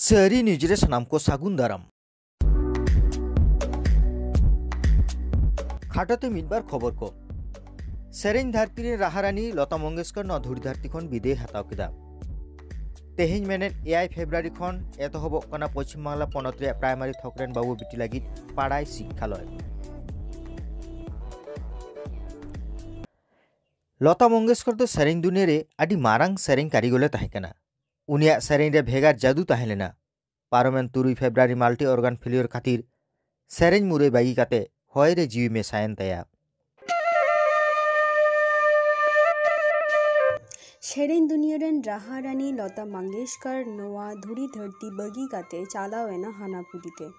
Sehari Nijre Sanam ko Sagun Daram खाटते मिटबार खबर को सेरेन धरती रे राहारानी लता मंगेशकर न धुरी धरती खन विदे हताव केदा तेहेज मेनेन 8 फेब्रुआरी खन एतहबक कना पश्चिम बांगला पनत रे प्राइमारी थकरेन बाबू बिटी लागि पाड़ाय शिक्षालय लता मंगेशकर तो सेरेन दुनिया रे आदि मारांग सेरेन कारिगोले ताहेकना उनिया सेरेन रे भेगार जादू ताहेलेना पारमेन 3 फेब्रुआरी माल्टी ऑर्गन फेलियर खातिर सेरेन मुरे बागी काते होय रे जीवी में सायन तया सेरेन दुनिया रेन राहारानी लता मंगेशकर नोआ धुरी धरती बगी काते चालावेना हानापुरीते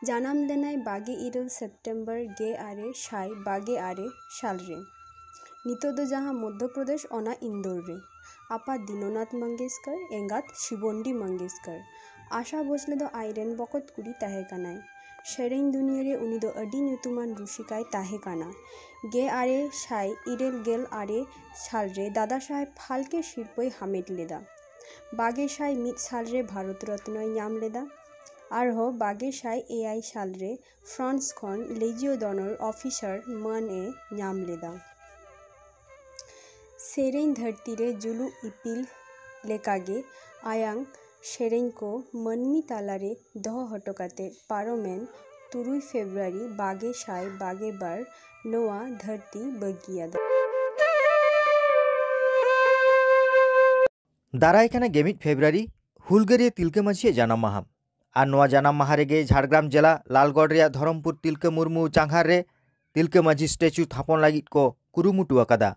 जानाम लेनाय बागे 2 सेप्टेम्बर गे आरे शाय बागे आरे सालरे नितो दो जहाँ मध्य प्रदेश ओना इंदौर रे आपा दीननाथ मंगेशकर एंगात शिवंडी मंगेशकर आशा भोसले दो आयरन बकत कुड़ी ताहे कानाय सेरेन दुनिया रे उनी दो अडी ᱧᱩᱛᱩᱢᱟᱱ रुशिकाय ताहे काना गे आरे शाय इरेल गेल आरे साल रे दादा साहेब फाल्के शिल्पय हामेट लेदा बागे शाय 1 साल रे भारत रत्नय नाम लेदा आरहो बागे शाय 8 साल रे फ्रांस खन लेजियो डॉनर ऑफिसर मान ए नाम लेदा सेरेन धरती रे जुलू इपिल लेकागे आयांग सेरेन को मनमी तालारे दह हटकाते पारोमेन 3 फेब्रुआरी बागे शाय बागे बार नोआ धरती बगियादा दारायखाना गेमिट फेब्रुआरी हुलगेरिया तिलके माझी जानाम माहा और नोआ जानाम माहा रेगे झाड़ग्राम जिला लालगढ़ रे धरमपुर तिलके मुर्मू चांघार रे तिलके माझी स्टेचू थापन लागित को कुरुमुटु अकादा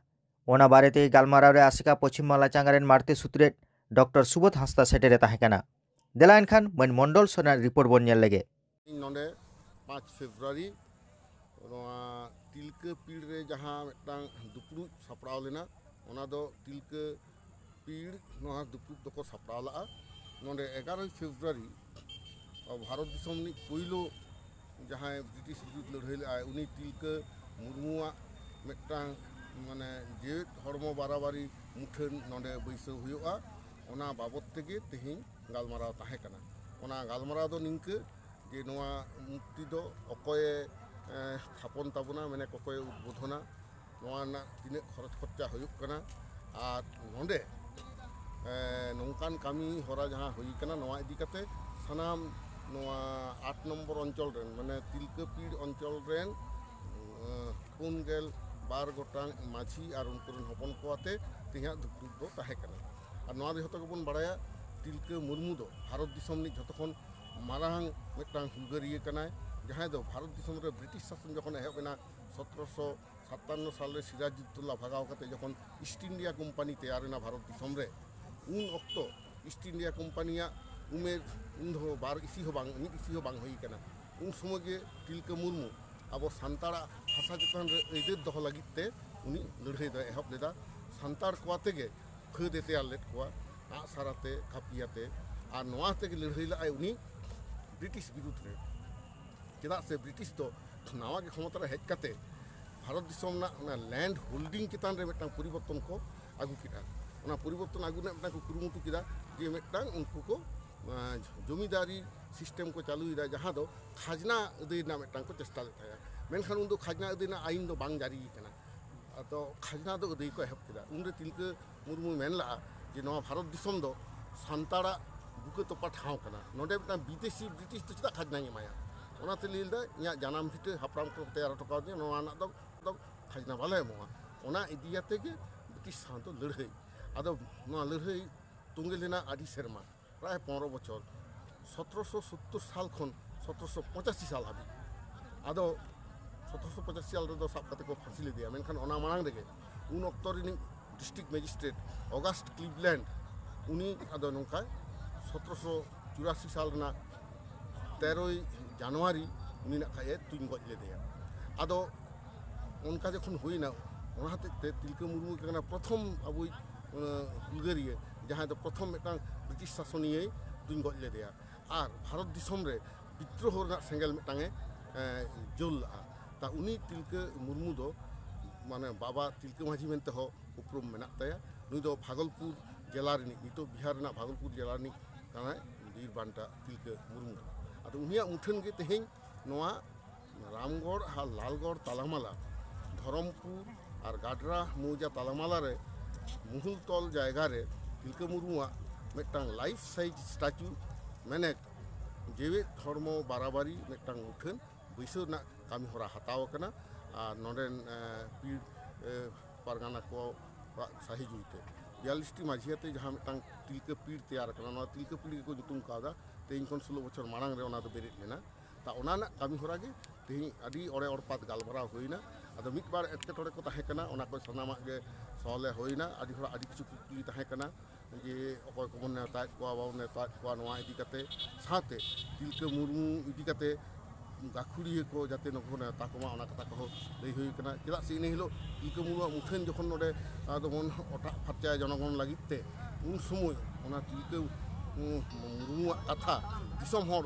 ओना बारेते गालमाराव रे आसिका पश्चिम बांगला चांगारेन मारते सुत्रेट डॉक्टर सुबोध हांसदा सेटेरे ताहेकाना देला एनखान मन मंडल सोना रिपोर्ट बन नेल लगे नोंडे 5 फेब्रुआरी तिलके पीड़ रे जहाँ मिटांग दुपुड़ सापड़ाव लेना ओना दो तिलके पीड़ नोहा दुपुड़ दको सापड़ाव ला नोंडे 11 फेब्रुआरी भारत दिसम नि पहिलो जहाँ ब्रिटिश विरुद्ध लड़ाई ले उनी तिलके मुर्मुआ मिटांग माने जे हड़मो बाराबारी मुठन नोंडे बैसो हुआ ओना बाबत तेगे तेहिं गालमाराव ताहे कना ओना गालमाराव दो निंके जे नोआ मुक्ति दो अकय थापन ताबुना माने ककय उद्बोधना नोआ ना तिने खरच खर्चा हुयुक कना आर नोंडे नोंकान कामी हरा जहाँ हुई कना नोआ इदी कते सनाम नोआ 8 नम्बर अंचल रेन माने तिलके पीड़ अंचल रेन 12 गोटांग माझी और उनकुरन हपन कोआते तिहा दुपुड़ दो ताहे कना और नोआ दो जतो बन बड़ाया तिलके मुर्मू दो भारत दिसम नि जतखन मारांग मिटांग हुलगारिया कनाय जहाँ दो भारत दिसम रे ब्रिटिश शासन जखन एहबेना 1757 साल रे सिराजुद्दौला भगाव कते जखन ईस्ट इंडिया कोम्पानी तैयारेना भारत दिसम रे उन अक्तो ईस्ट इंडिया कोम्पानिया उमेर उन दो बार इसी हो बांग मिद इसी हो बांग होई कना उन समय गे तिलके मुर्मू अब सानताड़ा भाषा चेतान रे एदेर दह लागिते उनी लड़ाई द एहब लेदा सानताड़ कोआते गे फद तैयार लेट कोआ आसाराते कापियाते और नोआते गे लड़ाई ला उनी ब्रिटिश विरुद्ध रे चेदा से ब्रिटिश तो नावा के क्षमता रे हेज काते भारत दिसम ना लैंड होल्डिंग चेतान रे मिटांग परिवर्तन को आगु किदा ओना परिवर्तन आगु ना मिटांग कुरुमुटु किदा जे मिटांग उनको को जमीदारी सिस्टम को चालू इदा जहाँ दो खाजना अदय ना मिटांग को चेष्टा लेता मेनखान उन दो खाजना अदय ना आईन दो बांग जारी कना तो खाजना दो अदय को हेब किदा उन रे तिलके मुर्मू मेनला जे नवा भारत दिसम दो सानताड़ा बुके तोपा ठाव कना नोडे मिटांग विदेशी ब्रिटिश तो चेदा खाजना एमाया ओनाते लीलदा इया जानाम भिटे हापराम को तैयार टकाव दे नवा ना दो खाजना बाले मोआ ओना इदियाते के ब्रिटिश साथ लड़ाई आदो नवा लड़ाई तुंगे लेना आदि शर्मा प्राय 15 बछर 1770 साल खन 1785 साल हाबी आदो 1785 साल रे दो साब कते को फांसी ले दिया मेनखान ओना मांग रेगे उन अक्तर रि डिस्ट्रिक्ट मजिस्ट्रेट ऑगस्ट क्लीवलैंड उनी आदो नोंका 1784 साल ना 13 जनवरी उनी ना खाए तुम गज ले दिया आदो उनका जखन हुईना ओनाते तिलके मुर्मू के प्रथम अब हुलगारिया जहाँ तो प्रथम मिटांग ब्रिटिश शासनीय तुम गज ले दिया और भारत दिसम रे विद्रोह सेंगेल मिटांगे जोल ता उनी तिलके मुर्मू दो माने बाबा तिलके माझी मेनते हो उपरुम मेना ताया नुई दो भागलपुर जिला रिनी नितो बिहार ना भागलपुर जिला रिनी काना ᱵᱤᱨ ᱵᱟᱱᱴᱟ ᱛᱤᱞᱠᱟᱹ ᱢᱩᱨᱢᱩ ᱟᱫᱚ ᱩᱱᱤᱭᱟᱜ ᱢᱩᱴᱷᱟᱹᱱ ᱜᱮ ᱛᱮᱦᱮᱧ ᱱᱚᱣᱟ ᱨᱟᱢᱜᱚᱲ ᱟᱨ ᱞᱟᱞᱜᱚᱲ ᱛᱟᱞᱟᱢᱟᱞᱟ ᱫᱷᱚᱨᱚᱢᱯᱩᱨ ᱟᱨ ᱜᱟᱰᱨᱟ ᱢᱳᱣᱡᱟ ᱛᱟᱞᱟᱢᱟᱞᱟ ᱨᱮ ᱢᱩᱦᱩᱞ ᱛᱚᱞ ᱡᱟᱭᱜᱟ ᱨᱮ ᱛᱤᱞᱠᱟᱹ ᱢᱩᱨᱢᱩᱣᱟᱜ ᱢᱤᱫᱴᱟᱝ ᱞᱟइफ साइज स्टैचू मैंने जेवेद धर्मो बाराबारी मिट्टांग मुठन बैसो ना कामी हरा हताव कना और नोडेन पीर पारगाना को सही जुईते 42टी माझियाते जहाँ मिट्टांग तिलका पीर तैयार कना ना तिलका पीर को जुतुम कादा तेइन कोन 16 बछर मांग रे ओना दो बेरेट लेना ता ओना ना कामी हरा गे तेही अडी ओरे ओरपात गालबरा होइना अदो मिट बार एटकेटोड़े को ताहे कना ओना को सनामा गे सॉले होइना अडी हरा अडी किछु कुकली ताहे कना जे अकय को मन नेता को बाबू नेता को नवा इदी कते साथे तिलका मुर्मू इदी कते गाखुड़िया को जाते नको नेता को ओना कथा को लई होई कना चेदा से इन हिलो तिलका मुर्मू मुठन जखन नोडे आदो मन ओटा फात्या जनगण लागिते उन समय ओना तिलका मुर्मू कथा दिसम हर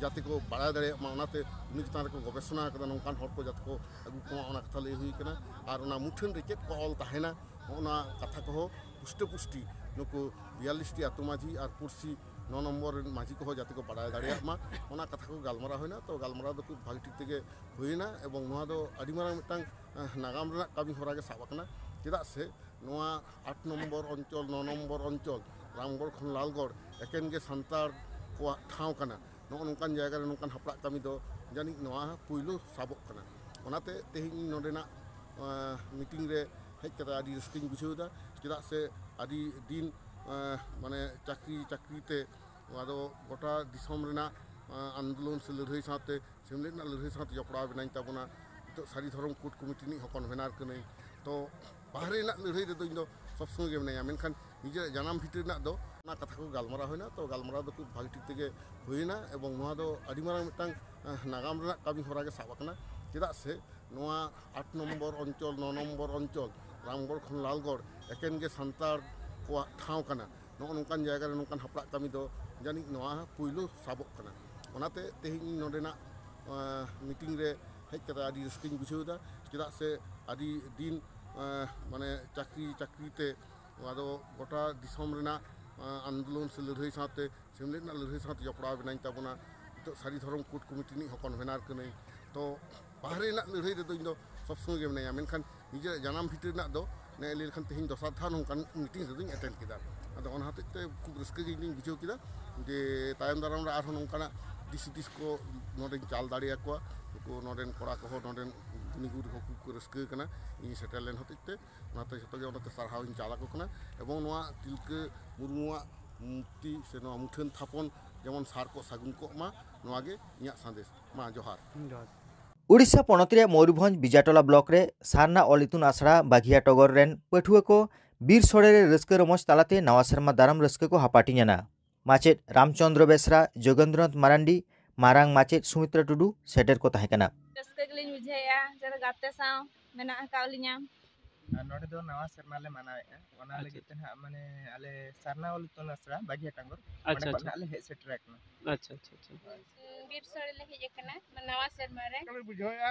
जाते को बड़ा दाड़े मानाते उनी चतान रे को गवेषणा कदा नोंकान हर को जाते को अगु को ओना कथा लई हुई कना आर ओना मुठन रे चेक को ऑल ताहेना ओना कथा को पुष्ट पुष्टि नुको 42टी आतु माझी और पुरसी 9 नम्बर माझी को जाते को बड़ा दाड़े मा ओना कथा को गालमरा होइना तो गालमरा दो खूब भागी ठीक तेगे होइना एवं नोआ दो आदि मारा मिटांग नागाम रे कामी होरा गे साब कना चेदा से नोआ 8 नम्बर अंचल 9 नम्बर अंचल रामगढ़ खन लालगढ़ एकेन गे संतार को ठाव कना नोंकान जायगा रे नोंकान हपड़ा कामी दो जानी नोआ पुइलो साबक कना ओनाते तेहिनी नोडेना मीटिंग रे हेज कता आदि रस्किंग बुझेउदा चेदा से आदि दिन माने चाकरी आदो गोटा दिसम रेना आंदोलन से लड़ाई साथे सेमलेट ना लड़ाई साथे जपड़ा बनाई ताबना तो सारी धर्म कोर्ट कमिटी नि हकन भेनार कनै तो बाहरे ना लड़ाई रे दो इन दो सब समय गे बनाया मेनखान निजे जानाम भितर ना दो ना कथा को गालमरा होइना तो गालमरा दो खूब भागी ठीक तेगे होइना एवं नोआ दो आदि मारा मिटांग नागाम रेना कामी होरा गे साब कना चेदा से नोआ 8 नम्बर अंचल 9 नम्बर अंचल रामगढ़ खन लालगढ़ एकेन गे संतार को ठाव कना नोंकान जायगा रे नोंकान हपड़ा कामी दो जानी नोआ पुइलो साबक कना ओनाते तेहिनी नोडेना मीटिंग रे हेज कता आदि रस्किंग बुझेउदा चेदा से आदि दिन माने चाकरी ते आदो गोटा दिसम रेना आंदोलन से लड़ाई साथे सेमलेट ना लड़ाई साथे जपड़ा बनाई ताबना तो सारी धर्म कोर्ट कमिटी नि हकन भेनार कनै तो बाहरे ना लड़ाई रे दो इन दो सब समय गे बनाया मेनखान निजे जानाम भितर ना दो ने लेखान तेहिन दसार था नोंकान मीटिंग रे दों अटेंड किदा आदो ओना हतेते खूब रस्के गे इन बुझेउ किदा जे तायम दाराम रे आरो नोंकाना दिस को नोडेन चाल दाड़िया को नोडेन कोड़ा को नोडेन निगुर को खूब रस्के कना इन सेटल लेन हतेते ओनाते जतो गे ओनाते सारहाव इन चाला को कना एवं नोआ तिलका मुर्मुआ मुक्ति से नोआ मुठन थापन जेमन सार को सागुन को मा नोआ गे इया संदेश मा जोहार उड़ीसा पनतरे मयूरभंज बिजाटोला ब्लॉक रे सारना ऑल इतुन आसड़ा बाघिया टगर रेन पठुआ को बीर सोड़े रे रस्के रमज तालाते नवा सेरमा दाराम रस्के को हापाटियाना माचेद रामचंद्र बेसरा जोगेंद्रनाथ मारांडी मारांग माचेद सुमित्रा टुडू सेटर को ताहेकना रस्के गलिन बुझेया जरा गाते साव मेना कावलिया नोडे दो नवा सेरमा ले मनावेआ ओना लगे तन माने आले सरना ऑल इतुन आसड़ा बाघिया टांगर अच्छा अच्छा आले हे सेटर एकना अच्छा बीर सोड़े ले हेज कना नवा सेरमा रे कल बुझोया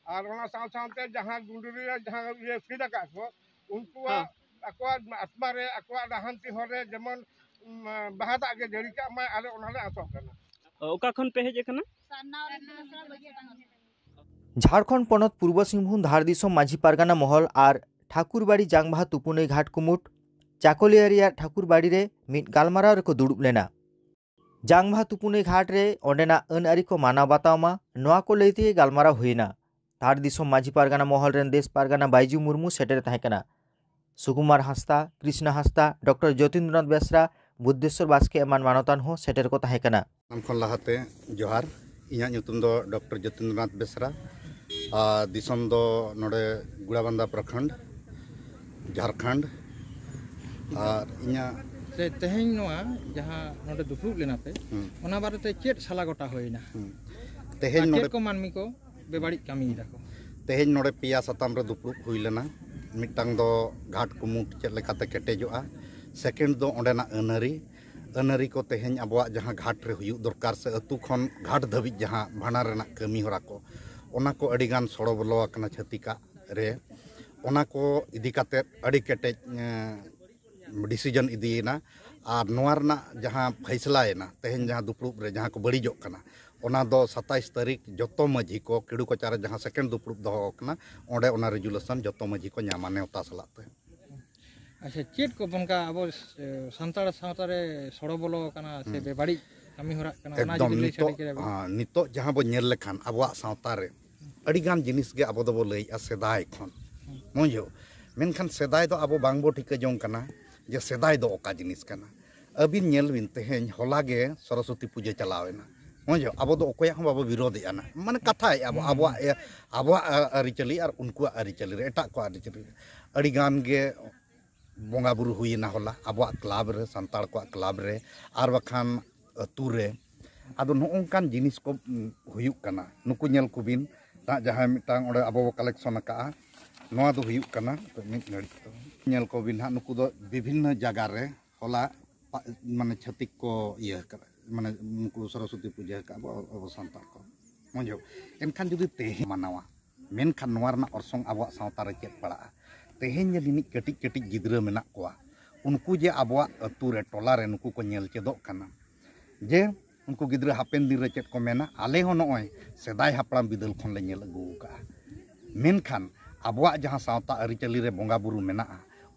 और ओना साव सावते जहां गुंडुरी रे जहां ये सीधा का को उनको अकवा आत्मा रे अकवा दहांती होरे जेमन बाहादा के जड़ी का मा आले ओनाले आसो कना ओका खन पे हेज कना झारखंड पनत पूर्व सिंहभूम धार दिसम माझी पारगाना महल और ठाकुरबाड़ी जांगबाहा तुपुनई घाट कुमुट चाकोलिया ठाकुरबाड़ी रे मिट गालमारा रे को दुड़ुब लेना जांगबाहा तुपुनई घाट रे ओंडेना अन आरी को माना बातावमा नोआ को लैते गालमारा हुईना धार दिसम माझी पारगाना महल रेन देश पारगाना बाइजू मुर्मू सेटेर ताहेकना सुकुमार हांसदा कृष्ण हांसदा डॉक्टर ज्योतिन्द्रनाथ बेसरा बुद्धेश्वर बास्के एमान मानतान हो सेटेर को ताहेकना नामखन लाहाते जोहार इया ᱧᱩᱛᱩᱢ ᱫᱚ डॉक्टर ज्योतिन्द्रनाथ बेसरा दिसम दो नोडे गुड़ाबांदा प्रखंड झारखंड और इया तेहें नोआ जहां नोडे दुप्रुब लेना पे ओना बारेते चेट साला गोटा होइना तेहें नोडे को मानमी को बेबाड़ी कामी दाको तेहें नोडे पिया सताम रे दुप्रुब हुई लेना मिटांग दो घाट कुमुट चेत लेकाते केटेजोआ सेकेंड दो ओंडेना अनरी को तेहें अबवा जहां घाट रे हुयु दरकार से अतु खन घाट धबिज जहां भाना रेना कमी होरा को ओना को अडिगान सड़ो बोलो आकना छतिका रे ओना को इदी काते अडी केटे डिसीजन इदीना और नोआ रना जहाँ फैसलायना तेहन जहाँ दुपड़ूब रे जहाँ को बड़ीजोग कना ओना दो 27 तारीख जतो मझी को किड़ू कोचारे जहाँ सेकेंड दुपड़ूब दो कना ओंडे ओना रेजुलेशन जतो मझी को ᱧᱟᱢᱟ नेवता सलाते। अच्छा चेत को बनका अब संताड़ सावता रे सड़ो बोलो कना से बेबाड़ी कमी होरा कना ओना एकदम जुदी लई नितो छाड़ी के नितो जहाँ बो नेल लेखान अबवा सावता रे अड़ीगान जिनिस गे अब दो बो लईआ सेदाय खन मुझो मेनखान सेदाय दो अब बांगबो ठिका जों कना जे सेदाय दो ओका जिनिस कना अबिन नेल बिन तेहेन होला गे सरस्वती पूजा चलावेना मुझो अब दो ओकया हम बाबो विरोध आना माने कथा अब अबवा अरिचली और उनको अरिचली रे एटा को अरिचली अड़ीगान गे बोंगा बुरु हुईना होला अबवा क्लब रे संताड़ को क्लब रे और बखान अतु रे आदो नोंकान जिनिस को हुयुक कना नुकु नेल कुबिन ता जहां मिटांग ओडे अबो कलेक्शन का नोआ दो हुयुक कना तो मिट घड़ी नेल कुबिन हा नुकु दो विभिन्न जगह रे होला माने छतिक को ये माने नुकु सरस्वती पूजा का अबो संताड़ को मुझो एनखान जुदी तेहे मानावा मेनखान नोआ रना अरसंग अबवा सावता रे चेत पड़ा तेहेन जनी कटिक कटिक गिद्रा मेना कोआ उनको जे अबवा अतु रे टोला रे नुकु को नेल चेदोक कना जे उनको गिद्रा हापेन दिन रे चेत को मेना आले हो नोय सेदाय हापड़ाम बिदल खन ले नेल अगु का मेनखान अबवा जहां सावता अरिचली रे बोंगा बुरु मेना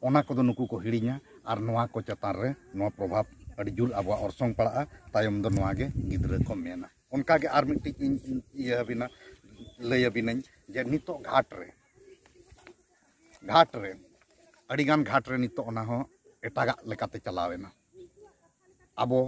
ओना को नुकु को हिड़िया और नोआ को चतान रे नोआ प्रभाव अड़ी जुल अबवा अरसंग पड़ा तायम दो नोआ गे गिद्रा को मेना उनका गे आर मिट्टी ये बिना लय बिना जे नितो घाट रे अड़ीगान घाट रे नितो ओना हो एटागा लेकाते चलावेना अबो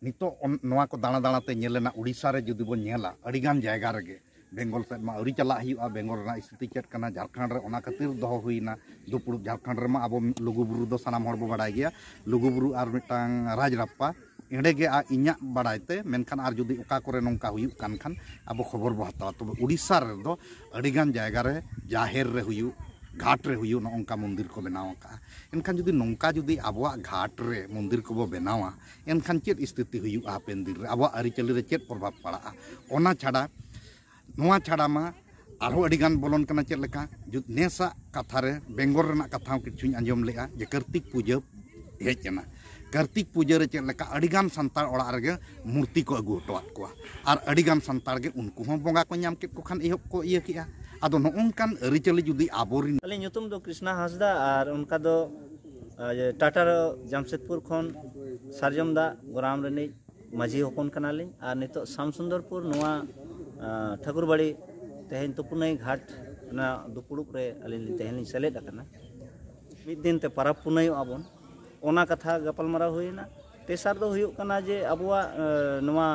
नितो नोआ को दाना दाना ते नेलेना उड़ीसा रे जुदी बो नेला अड़ीगान जायगा रेगे बेंगल से मा अरी चला हियुआ बेंगल रा स्थिति चेत कना झारखंड रे ओना खातिर दोहो हुईना दुपुड़ झारखंड रे मा अबो लुगुबुरु दो सानाम हर बो बाडाय गया लुगुबुरु आर मिटांग राजरप्पा एंडे गे आ इन्या बाडायते मेनखान आर जुदी ओका करे नोंका हुयुक कान खान अबो खबर बो हतावा तबे उड़ीसा रे दो अड़ीगान जायगा रे जाहेर रे हुयु घाट रे हुयु नोंका मंदिर को बनावा का एनखान जुदी नोंका जुदी अबवा घाट रे मंदिर को बो बनावा एनखान चेत स्थिति हुयु हापेन दिन रे अबवा अरिचली रे चेत प्रभाव पड़ा ओना छाड़ा नोआ छाड़ा मा आरो अड़ीगान बोलन कना चेत लेका जुद नेसा कथा रे बेंगल रेना कथा किछुኝ आंजम लेआ जे कार्तिक पूजा हेज जना कार्तिक पूजा रे चेत लेका अड़ीगान संतार ओड़ा रे मूर्ति को अगु हटवात को और अड़ीगान संतार गे उनको हम बोंगा को नाम केत को खान एहब को इया किया आदो नोंकान अरिचली जुदी आबोरिन अली ᱧᱩᱛᱩᱢ ᱫᱚ कृष्णा हांसदा और उनका दो टाटा जमशेदपुर खन सारजम दा ग्राम रनी माझी हपन कनाली और नितो शामसुंदरपुर नोआ ठाकुरबाड़ी तेहन तुपुनई घाट ना दुपुड़ुप रे अली तेहन सेलेद अकना मिद दिन ते परब पुनई आबन ओना कथा गपालमाराव हुईना तेसार दो हुयुक कना जे अबवा नोआ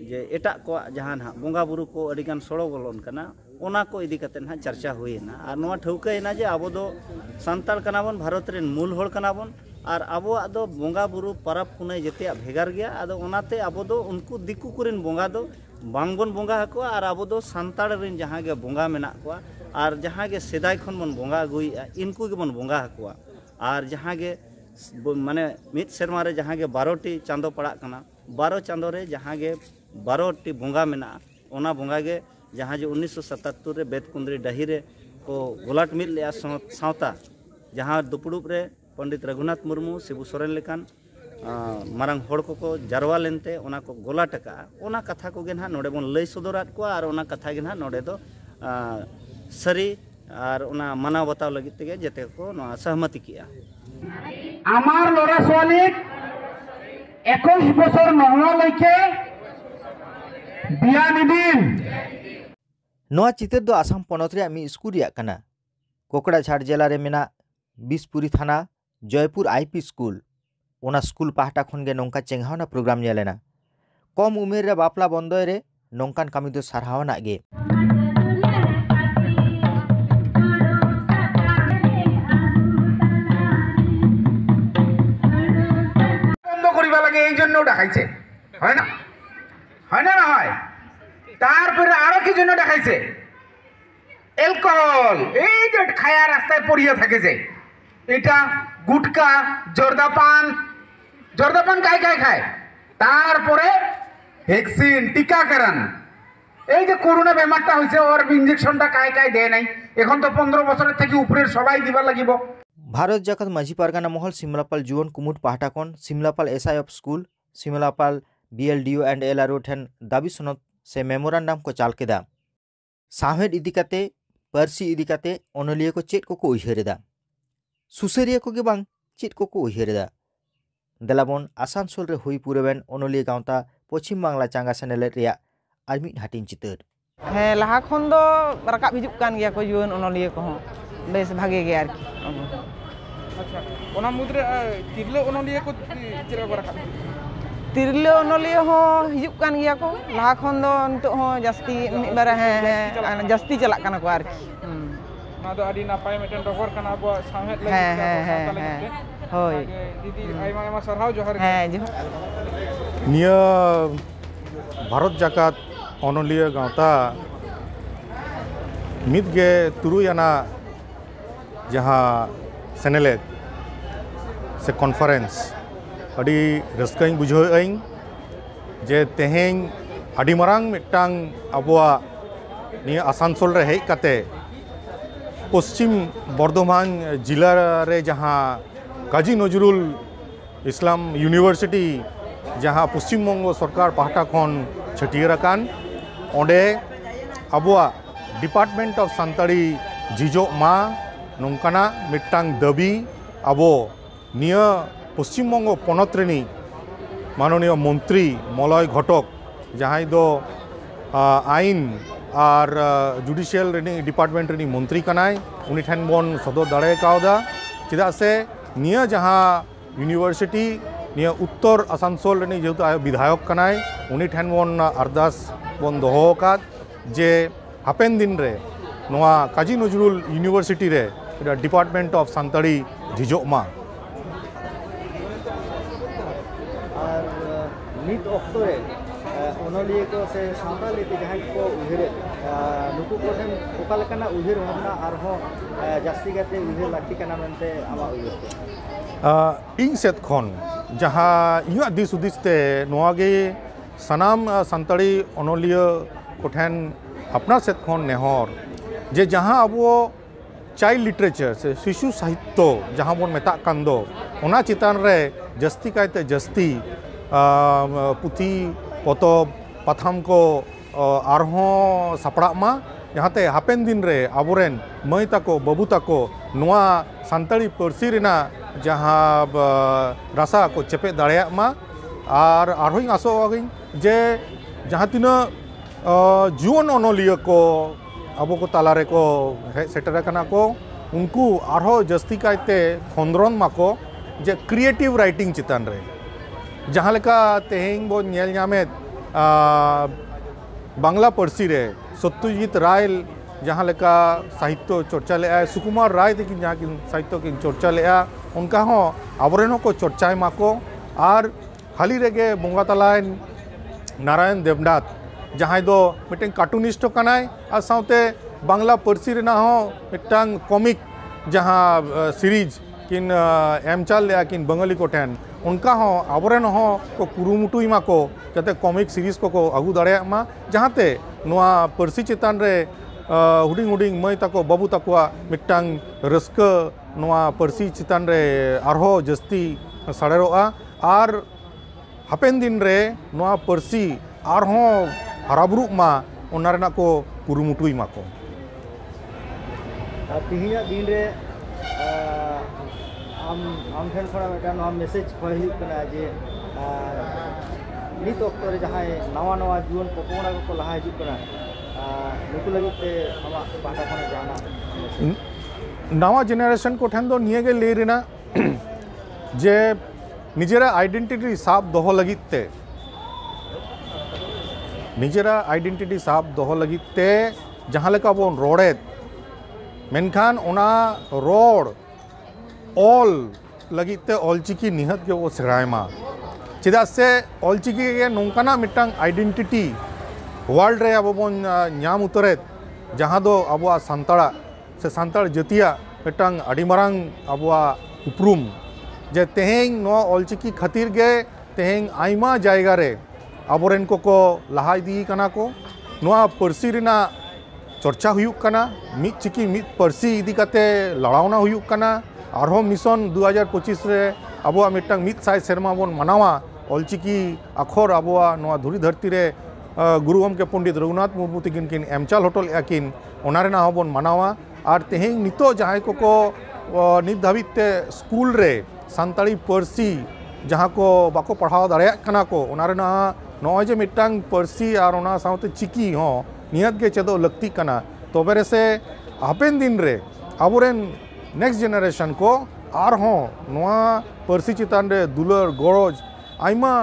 जे एटा को जहां ना बोंगा बुरु को अड़ीगान सड़ो बोलन कना ओना को इदी कते ना चर्चा हुईना और नोआ ठौकायना जे आबो दो संताल कनाबन भारत रेन मूल होड़ कनाबन और आबो दो बोंगा बुरु परब पुनई जते भेगार गया आदो ओनाते आबो दो उनको दिकु कुरेन बोंगा दो बांगबन बोंगा हकोआ और आबो दो संताड़ रेन जहां गे बोंगा मेना कोआ और जहां गे सेदाय खन बन बोंगा अगुइया इनको गे बन बोंगा हकोआ और जहां गे माने मिद सेरमा रे जहां गे 12टी चांदो पड़ा कना 12 चांदो रे जहां गे 12टी बोंगा मेना ओना बोंगा गे जहाँ जो 1977 रे बेतकुंदरी डाही रे को गोलाट मिल लिया सावता जहाँ दुपुड़ुप रे पंडित रघुनाथ मुर्मू शिबू सोरेन लेकान मारंग होड़ को जारवा लेनते ओना को गोलाट का ओना कथा को गे ना नोडे बन लई सदरात को और ओना कथा गे ना नोडे दो सरी और ओना मानाव बताव लगित तेगे जते को नोआ सहमति किया आमार लोरा सोलिक 21 बছর নহওয়া লইকে बिया निदिन नोआ चितर दो आसाम पनत रे मी स्कूल रिया कना कोकड़ाझाड़ जिला रे मेना बिसपुरी थाना जयपुर आईपी स्कूल ओना स्कूल पाहटा खन गे नोंका चेंगावना प्रोग्राम नेलेना कम उमेर रे बापला बंदय रे नोंकान कामी दो सारहावना गे বন্ধ করিবা লাগে এই জন্য দেখাইছে হয় না হয় না না হয় তারপরে আরো কি জন্য দেখাইছে অ্যালকোহল এই যে খায়া রাস্তায় পড়িয়ে থাকে যে এটা গুটকা জর্দাপান কাই খায় তারপরে ভ্যাকসিন টিকাকরণ এই যে করোনা বেমারটা হইছে ওর ইনজেকশনটা কাই দেয় নাই এখন তো 15 বছরের থেকে উপরের সবাই দিবা লাগিব भारत जाकत माझी पारगाना महल सिमलापाल जुवन कुमुट पाहटाकन Simlapal SI of school Simlapal BLDO and LRO ठेन दाबी सनद से मेमोरेंडम को चाल केदा साहेद इदिकाते पारसी इदिकाते अनलिया को चेत को उयहरेदा सुसेरिया को के बांग चेत को उयहरेदा देलाबन आसानसोल रे हुई पुरेबेन अनलिया गांवता पश्चिम बांगला चांगा सेनेल रेया आरमिट हाटिन चितर ᱦᱮᱸ ᱞᱟᱦᱟ ᱠᱷᱚᱱ ᱫᱚ ᱨᱟᱠᱟᱵ ᱦᱤᱡᱩᱜ ᱠᱟᱱ ᱜᱮᱭᱟ ᱠᱚ ᱡᱩᱣᱟᱹᱱ ᱚᱱᱚᱞᱤᱭᱟᱹ ᱠᱚᱦᱚᱸ ᱵᱮᱥ ᱵᱷᱟᱜᱮ ᱜᱮ ᱟᱨᱠᱤ ᱟᱪᱪᱷᱟ ᱚᱱᱟ ᱢᱩᱫᱽᱨᱮ ᱛᱤᱨᱞᱟᱹ ᱚᱱᱚᱞᱤᱭᱟᱹ ᱠᱚ ᱪᱮᱫ ᱞᱮᱠᱟ ᱨᱟᱠᱟᱵ ᱛᱤᱨᱞᱟᱹ ᱚᱱᱚᱞᱤᱭᱟᱹ ᱦᱚᱸ ᱦᱤᱡᱩᱜ ᱠᱟᱱ ᱜᱮᱭᱟ ᱠᱚ ᱞᱟᱦᱟ ᱠᱷᱚᱱ ᱫᱚ ᱱᱤᱛᱚᱜ ᱦᱚᱸ ᱡᱟᱹᱥᱛᱤ ᱢᱤᱫᱵᱟᱨ ᱦᱮᱸ ᱡᱟᱹᱥᱛᱤ ᱪᱟᱞᱟᱜ ᱠᱟᱱᱟ ᱠᱚ ᱟᱨᱠᱤ ᱚᱱᱟ ᱫᱚ ᱟᱹᱰᱤ ᱱᱟᱯᱟᱭ ᱢᱤᱫᱴᱮᱱ ᱰᱚᱜᱚᱨ ᱠᱟᱱᱟ ᱟᱵᱚᱣᱟᱜ ᱥᱟᱶᱦᱮᱫ ᱞᱟᱹᱜᱤᱫ ᱛᱮ ᱥᱟᱶᱛᱟ ᱞᱟᱹᱜᱤᱫ ᱛᱮ ᱦᱳᱭ ᱫᱤᱫᱤ ᱟᱭᱢᱟ ᱟᱭᱢᱟ ᱥᱟᱨᱦᱟᱣ ᱡᱚᱦᱟᱨ ᱦᱮᱸ ᱡᱚᱦᱟᱨ निया भारत जाकात अनलिया गांवता मिदगे तुरुयाना जहाँ सेनेलेद से कॉन्फ्रेंस अड़ी रस्काई बुझाई जे तेहें अड़ी मरांग मिटांग अबुआ निया आसानसोल रे हेज काते पश्चिम बर्धमान जिला रे जहाँ काजी नजरुल इस्लाम यूनिवर्सिटी जहाँ पश्चिम बंग सरकार पाहटा खन छटियाराकान ओंडे अबुआ डिपार्टमेंट ऑफ सान्ताड़ी जिजो मा नोंकाना मिटांग दाबी अबो निया पश्चिम बंग पनत रेनी माननीय मंत्री मलय घटक जहाँ दो आईन और जुडिशियल रेनी डिपार्टमेंट रेनी मंत्री कनाय उनी ठेन बन सदर दाड़े कावदा चेदा से निया जहाँ यूनिवर्सिटी निया उत्तर आसानसोल रेनी जेहेतु आयो विधायक कनाय उनी ठेन बन अरदास बन दोहो काद जे हापेन दिन रे नोआ काजी नजरुल यूनिवर्सिटी रे डिपार्टमेंट ऑफ सान्ताड़ी झिजोग मा और नित ऑक्टो रे अनलिया को से सावताली ते जहां को उहेरे नुकु को ठेन ओका लेकाना उहेर भावना आर हो जास्ती गाते उहेर लाक्ति काना मेनते आमा उहेर इन सेत खन जहाँ इया दिस उदिसते नोआगे सनाम सान्ताड़ी अनलिया को ठेन अपना सेत खन नेहर जे जहाँ अब चाइल्ड लिटरेचर से शिशु साहित्य जहाँ बन मेता कांदो ओना चितान रे जस्ती कायते जस्ती पुथी पतब पाथाम को आरहों सापड़ा मा जहाँते हापेन दिन रे आबोरेन मई ताको बाबू ताको नोआ सान्ताड़ी पार्सी रेना जहाँ रासा को चेपे दाड़ेया मा और आरहों आसोगी जे जहाँ तीना जुवन अनलिया को अब को तालारे को सेटर कना को उनको आरो जस्ती कायते खंद्रन माको जे क्रिएटिव राइटिंग चितान रे जहाँ लेका तेहें बो नेल नामेत बांग्ला पार्सी रे सत्यजीत राय जहाँ लेका साहित्य चर्चा ले सुकुमार राय तकिन जहाँ किन साहित्य किन चर्चा ले उनका हो आवरेनो को चर्चाय माको और हाली रेगे बंगा तलायन नारायण देवनाथ जहाँ दो मिटें कार्टूनिस्ट कनाय और साउते बांग्ला पार्सी रेना हो मिटांग कॉमिक जहाँ सीरीज किन एम चाल ले किन बंगाली को ठेन उनका हो आवरेन हो को कुरुमुटुई मा को जाते कॉमिक सीरीज को आगू दाड़े मा जहाँते नोआ पार्सी चितान रे हुडिंग हुडिंग मई ताको बाबू ताकुआ मिटांग रस्का नोआ पार्सी चितान रे आरहो जस्ती साड़ेरोआ और हापेन दिन रे नोआ पार्सी आरहो हराबुरुक मा ओना को कुरुमुटुई मा को तिहिया दिन रे आम ठेन खड़ा मिटान नोआ मेसेज कहली कना जे नित ऑक्टो रे जहां नवा नवा जीवन पकोड़ा को लहा हिजु कना नुकु लगते आमा बाटा कोना जाना नवा जेनरेशन को ठेन दो निये ले रेना जे निजेरा आइडेंटिटी साफ दोहो लगिते निजेरा आइडेंटिटी साफ दोहो लगिते जहाँ लेका बोन रोड़ेत मेनखान ओना रोड ऑल लगिते ऑलचिकी निहत के वो सेरायमा चेदा से ऑलचिकी के नोंकाना मिटांग आइडेंटिटी वर्ल्ड रे अब बोन न्याम उतरेत जहाँ दो अबुआ सान्ताड़ा से सान्ताड़ जतिया मिटांग अड़ी मरांग अबुआ उपरुम जे तेहें नो ऑलचिकी खातिर गे तेहें आइमा जायगा रे आबोरेन को लहा इदी कना को नोआ पार्सी रेना चर्चा हुयुक कना मिद चिकी मिद पार्सी इदी काते लड़ावना हुयुक कना आरहों मिशन 2025 रे अबुआ मिट्टांग मित साय सेरमा बोन मनावा ऑलचिकी अखर अबुआ नोआ धुरी धरती रे गुरु गमके पंडित रघुनाथ मुर्मू तकिन किन एमचाल होटल याकिन ओनारेना होबन मनावा और तेहें नितो जहां को नित धाबिते स्कूल रे सानताड़ी पारसी जहाँ को बाको पढ़ाव दाड़ेया कना को ओनारेना नॉय जे मिट्टांग पारसी और ओना साउते चिकी हो नियत के चेदो लगती कना तोबेरे से हापेन दिन रे आबोरेन नेक्स्ट जेनरेशन को आर हो नोआ पारसी चितान रे दुलर गरज आइमा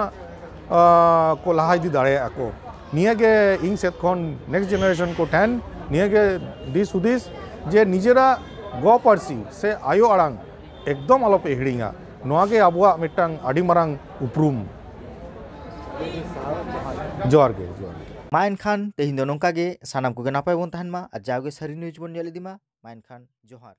को लहा इदी दाड़ेया को नियागे इन सेत खन नेक्स्ट जेनरेशन को ठेन नियागे दिस हुदिस जे निजेरा गो पारसी से आयो आड़ांग एकदम आलोपे हिड़िंगा नोआगे आबुआ मिट्टांग आड़ी मारांग उपरुम जोहार गे मा एनखान तेहिं दो नोंका गे सानाम कोगे नापाय बोन ताहन मा आर जागे सारी न्यूज बोन नेल इदि मा एनखान जोहार।